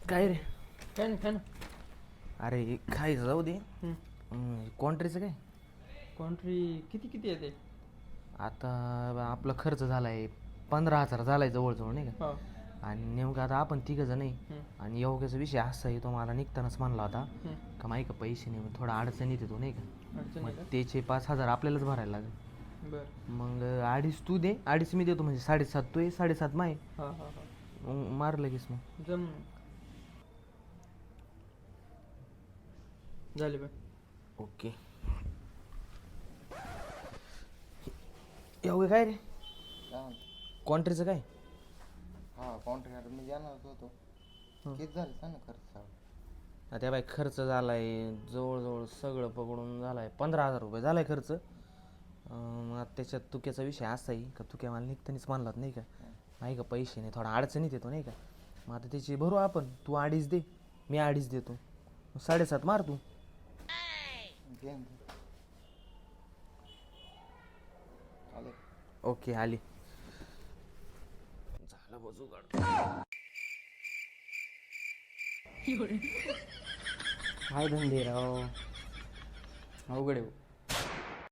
काय रे? Fan fan अरे खायचं जाऊ दे. कॉन्ट्रीचं काय? कॉन्ट्री किती किती येते? आता आपला खर्च झालाय 15,000 झालाय जवळजवळ नाही का. हा. आणि नेमकं आता आपण तिघं जण नाही. आणि योग्याचा विषय असा आहे, तो मला निघतानाच म्हणला होता का माही का पैसे नाही, थोडा अडचणीत येतो नाही का. अडचण मग आहे का? त्याचे 5,000 आपल्यालाच भरायला लागेल. बरं. मग 2.5 तू दे, 2.5 मी देतो, म्हणजे 7.5 तू ये, 7.5 माय. हा हा हा. मग मार लगेच मग. जम झाले बाय. ओके. एवढं काय रे? कॉन्ट्रीचं काय? हा कॉन्ट्रॅक्टर मी जाणारच होतो. किती झालं सांग ना खर्च? आता बाई खर्च झालाय जवळजवळ सगळं पकडून झालाय 15,000 रुपये झालाय खर्च. मग आता त्याच्यात तुक्याचा विषय असा आहे का, तुक्या मला निघतानीच मानलात नाही का, नाही का पैसे नाही, थोडा अडचणीत येतो नाही का. मग आता त्याची भरू आपण, तू 2.5 दे, मी 2.5 देतो, 7.5 मार तू. आले. ओके आली. झालं बजू काढ. काय धंदे राव, अवघड आहे.